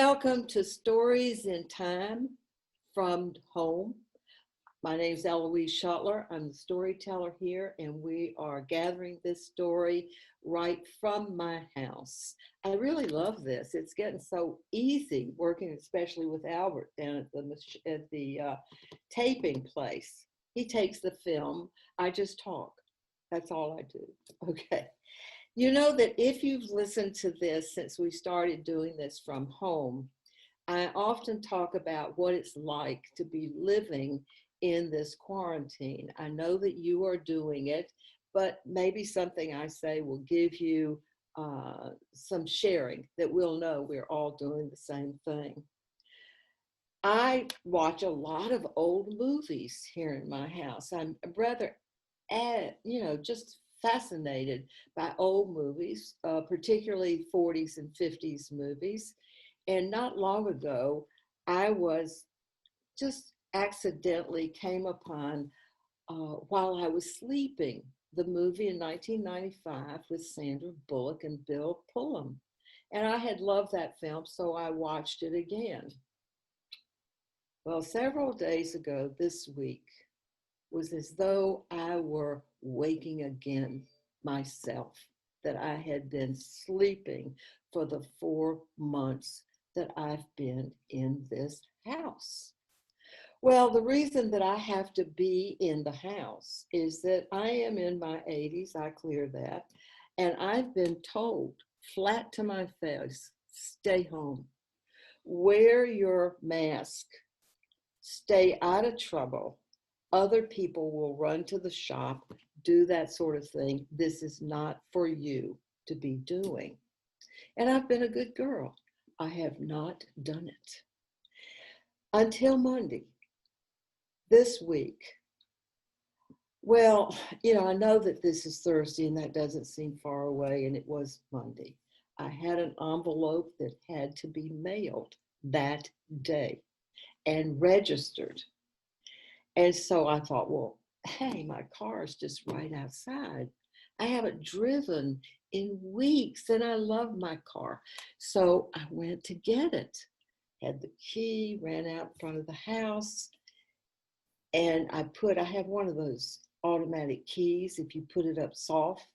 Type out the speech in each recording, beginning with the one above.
Welcome to Stories in Time from Home. My name is Ellouise Schoettler. I'm the storyteller here, and we are gathering this story right from my house. I really love this. It's getting so easy working, especially with Albert down at the taping place. He takes the film. I just talk. That's all I do. Okay. You know that if you've listened to this since we started doing this from home, I often talk about what it's like to be living in this quarantine. I know that you are doing it, but maybe something I say will give you some sharing that we'll know we're all doing the same thing. I watch a lot of old movies here in my house. I'm rather, just fascinated by old movies, particularly 40s and 50s movies. And not long ago, I was just accidentally came upon, while I was sleeping, the movie in 1995 with Sandra Bullock and Bill Pullman. And I had loved that film, so I watched it again. Well, several days ago this week was as though I were waking again myself, that I had been sleeping for the 4 months that I've been in this house. Well, the reason that I have to be in the house is that I am in my 80s, I clear that, and I've been told flat to my face, stay home, wear your mask, stay out of trouble. Other people will run to the shop, do that sort of thing. This is not for you to be doing. And I've been a good girl. I have not done it. Until Monday, this week. Well, I know that this is Thursday and that doesn't seem far away, and it was Monday. I had an envelope that had to be mailed that day and registered. And so I thought, well, hey, my car is just right outside. I haven't driven in weeks and I love my car. So I went to get it, had the key, ran out in front of the house. And I have one of those automatic keys. If you put it up soft,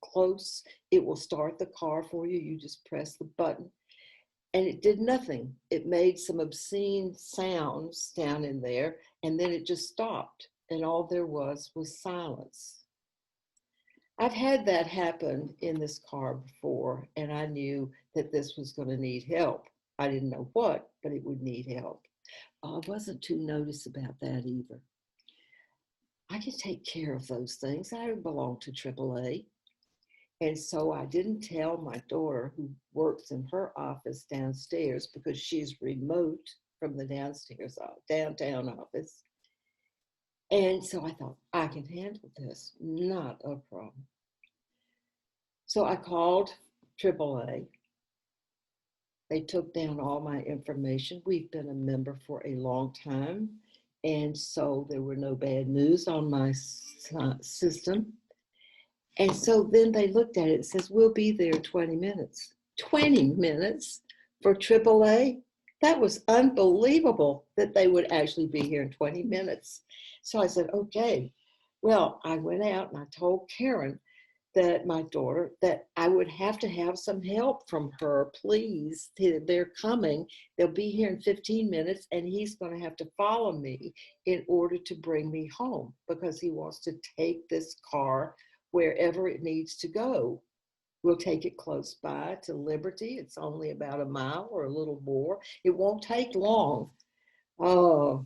close, it will start the car for you. You just press the button. And it did nothing. It made some obscene sounds down in there, and then it just stopped. And all there was silence. I've had that happen in this car before, and I knew that this was going to need help. I didn't know what, but it would need help. I wasn't too noticed about that either. I can take care of those things. I belong to AAA. And so I didn't tell my daughter, who works in her office downstairs, because she's remote from the downtown office. And so I thought, I can handle this, not a problem. So I called AAA. They took down all my information. We've been a member for a long time. And so there were no bad news on my system. And so then they looked at it and says, we'll be there 20 minutes. 20 minutes for AAA? That was unbelievable that they would actually be here in 20 minutes. So I said, okay. Well, I went out and I told Karen, that my daughter, that I would have to have some help from her, please. They're coming. They'll be here in 15 minutes, and he's going to have to follow me in order to bring me home, because he wants to take this car wherever it needs to go. We'll take it close by to Liberty. It's only about a mile or a little more. It won't take long. Oh,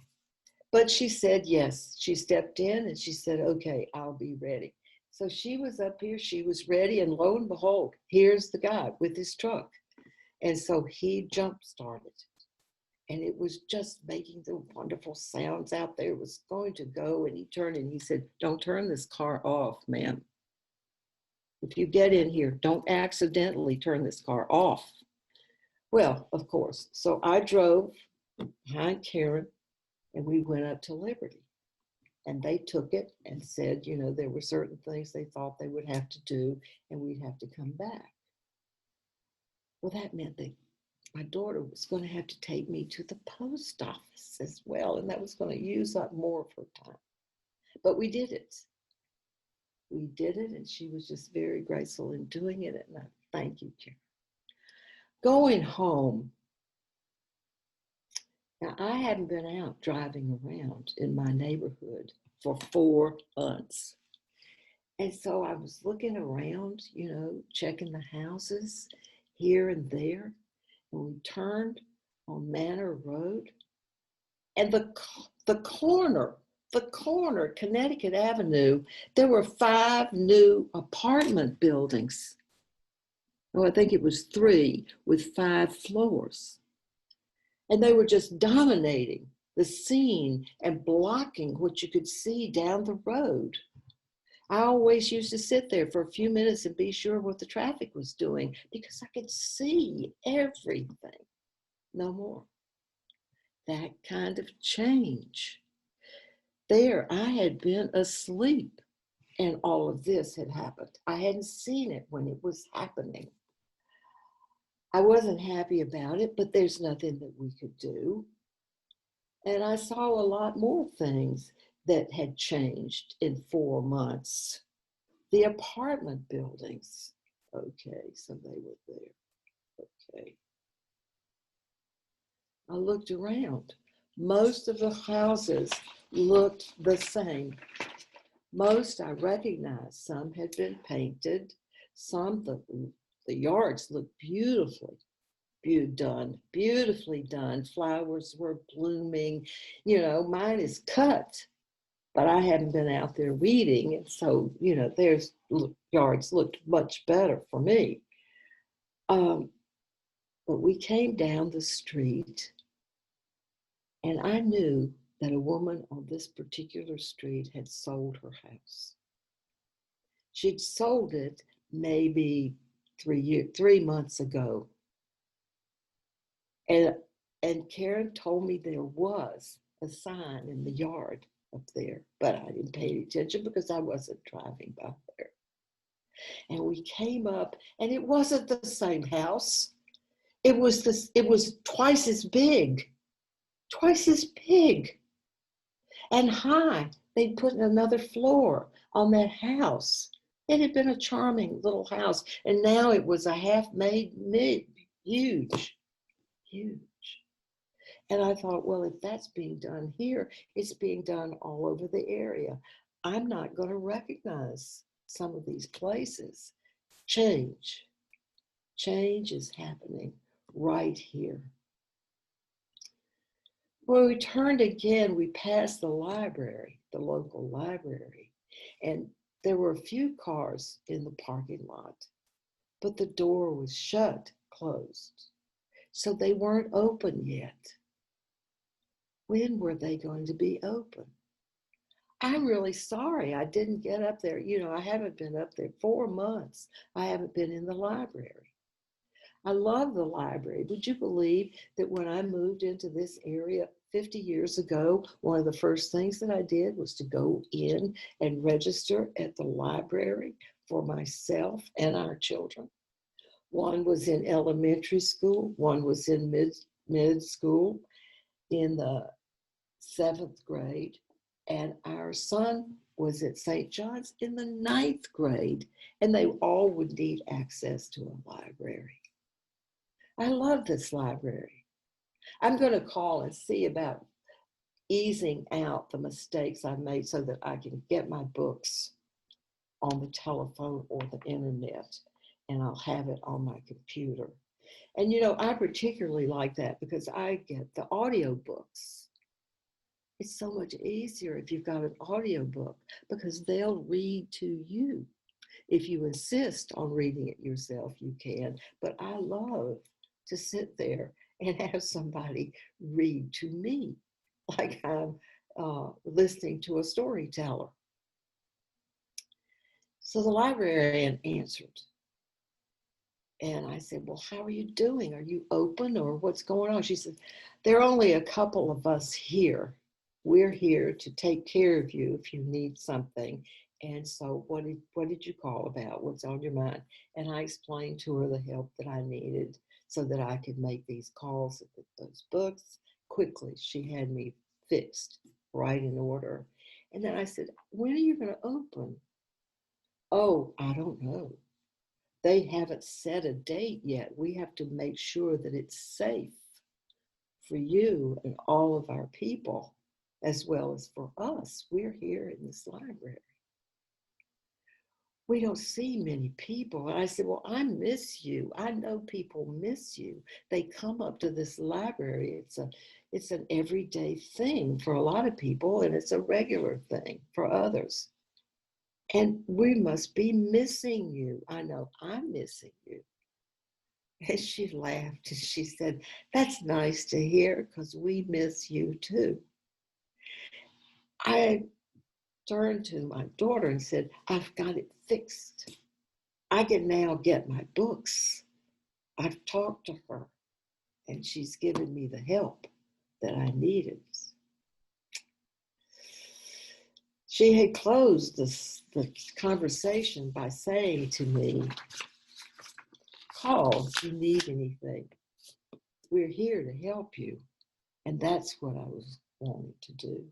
but she said yes. She stepped in and she said, okay, I'll be ready. So she was up here, she was ready, and lo and behold, here's the guy with his truck. And so he jump-started, and it was just making the wonderful sounds out there. It was going to go, and he turned and he said, don't turn this car off, ma'am. If you get in here, don't accidentally turn this car off. Well, of course. So I drove behind Karen, and we went up to Liberty. And they took it and said, there were certain things they thought they would have to do, and we'd have to come back. Well, that meant that my daughter was going to have to take me to the post office as well, and that was going to use up more of her time. But we did it. We did it, and she was just very graceful in doing it, and I thank you, Karen. Going home, now I hadn't been out driving around in my neighborhood for 4 months. And so I was looking around, checking the houses here and there. And we turned on Manor Road. And the corner, Connecticut Avenue, there were 5 new apartment buildings. Oh, I think it was 3 with 5 floors. And they were just dominating the scene and blocking what you could see down the road. I always used to sit there for a few minutes and be sure what the traffic was doing because I could see everything. No more. That kind of change. There, I had been asleep and all of this had happened. I hadn't seen it when it was happening. I wasn't happy about it, but there's nothing that we could do. And I saw a lot more things that had changed in 4 months. The apartment buildings. Okay, so they were there. Okay. I looked around. Most of the houses looked the same. Most I recognized. Some had been painted. Some, the yards looked beautifully done. Flowers were blooming. Mine is cut, but I haven't been out there weeding. And so, there's yards looked much better for me. But we came down the street and I knew that a woman on this particular street had sold her house. She'd sold it maybe 3 months ago. And Karen told me there was a sign in the yard up there, but I didn't pay any attention because I wasn't driving by there. And we came up, and it wasn't the same house. It was twice as big, and high. They'd put another floor on that house. It had been a charming little house, and now it was a half-made, huge. And I thought, well, if that's being done here, it's being done all over the area. I'm not going to recognize some of these places. Change is happening right here. When we turned again, we passed the library, the local library, and there were a few cars in the parking lot, but the door was closed. So they weren't open yet. When were they going to be open? I'm really sorry I didn't get up there. I haven't been up there 4 months. I haven't been in the library. I love the library. Would you believe that when I moved into this area 50 years ago, one of the first things that I did was to go in and register at the library for myself and our children. One was in elementary school, one was in mid school in the 7th grade, and our son was at St. John's in the 9th grade, and they all would need access to a library. I love this library. I'm going to call and see about easing out the mistakes I made so that I can get my books on the telephone or the internet, and I'll have it on my computer. And I particularly like that because I get the audiobooks. It's so much easier if you've got an audiobook because they'll read to you. If you insist on reading it yourself, you can. But I love to sit there and have somebody read to me like I'm listening to a storyteller. So the librarian answered. And I said, well, how are you doing? Are you open or what's going on? She said, there are only a couple of us here. We're here to take care of you if you need something. And so what did you call about? What's on your mind? And I explained to her the help that I needed so that I could make these calls and get those books quickly. She had me fixed, right in order. And then I said, when are you going to open? Oh, I don't know. They haven't set a date yet. We have to make sure that it's safe for you and all of our people, as well as for us. We're here in this library. We don't see many people. And I said, well, I miss you. I know people miss you. They come up to this library. It's an everyday thing for a lot of people, and it's a regular thing for others. And we must be missing you. I know I'm missing you. And she laughed and she said, that's nice to hear because we miss you too. I turned to my daughter and said, I've got it fixed. I can now get my books. I've talked to her and she's given me the help that I needed. She had closed the conversation by saying to me, call if you need anything. We're here to help you. And that's what I was wanting to do.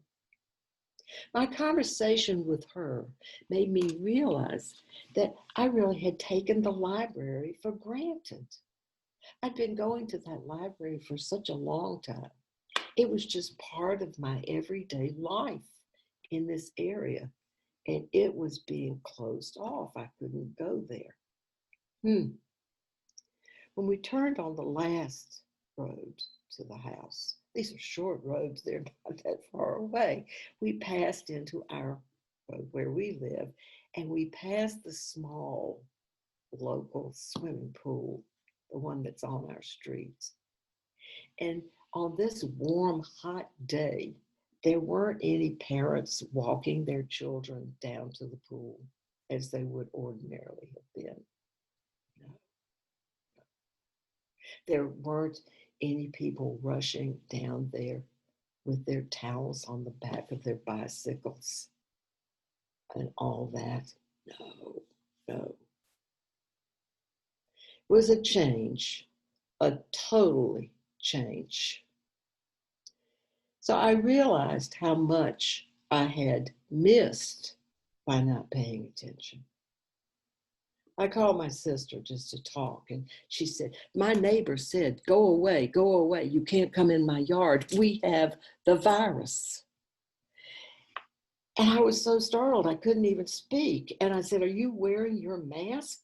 My conversation with her made me realize that I really had taken the library for granted. I'd been going to that library for such a long time. It was just part of my everyday life in this area, and it was being closed off. I couldn't go there. When we turned on the last road to the house, these are short roads, they're not that far away. We passed into our road where we live, and we passed the small local swimming pool, the one that's on our streets. And on this warm, hot day, there weren't any parents walking their children down to the pool as they would ordinarily have been. No. There weren't any people rushing down there with their towels on the back of their bicycles and all that. No, no. It was a change, a totally change. So I realized how much I had missed by not paying attention. I called my sister just to talk, and she said, my neighbor said, go away, you can't come in my yard. We have the virus. And I was so startled, I couldn't even speak. And I said, are you wearing your mask?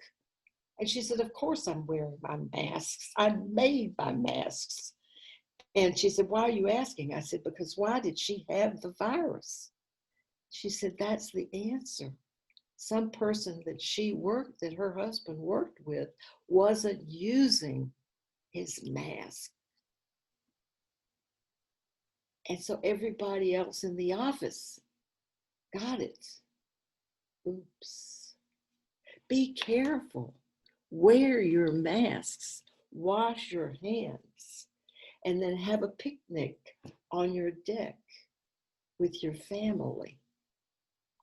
And she said, of course I'm wearing my masks. I made my masks. And she said, why are you asking? I said, because why did she have the virus? She said, that's the answer. Some person that her husband worked with wasn't using his mask. And so everybody else in the office got it. Oops. Be careful. Wear your masks. Wash your hands. And then have a picnic on your deck with your family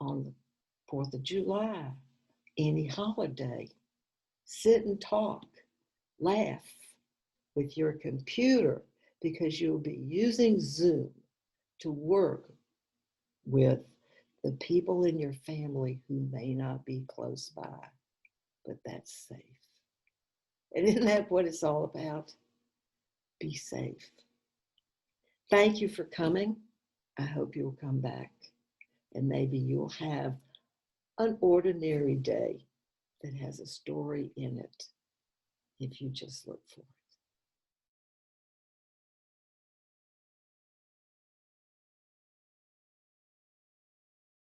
on the 4th of July, any holiday. Sit and talk, laugh with your computer because you'll be using Zoom to work with the people in your family who may not be close by, but that's safe. And isn't that what it's all about? Be safe. Thank you for coming. I hope you'll come back and maybe you'll have an ordinary day that has a story in it if you just look for it.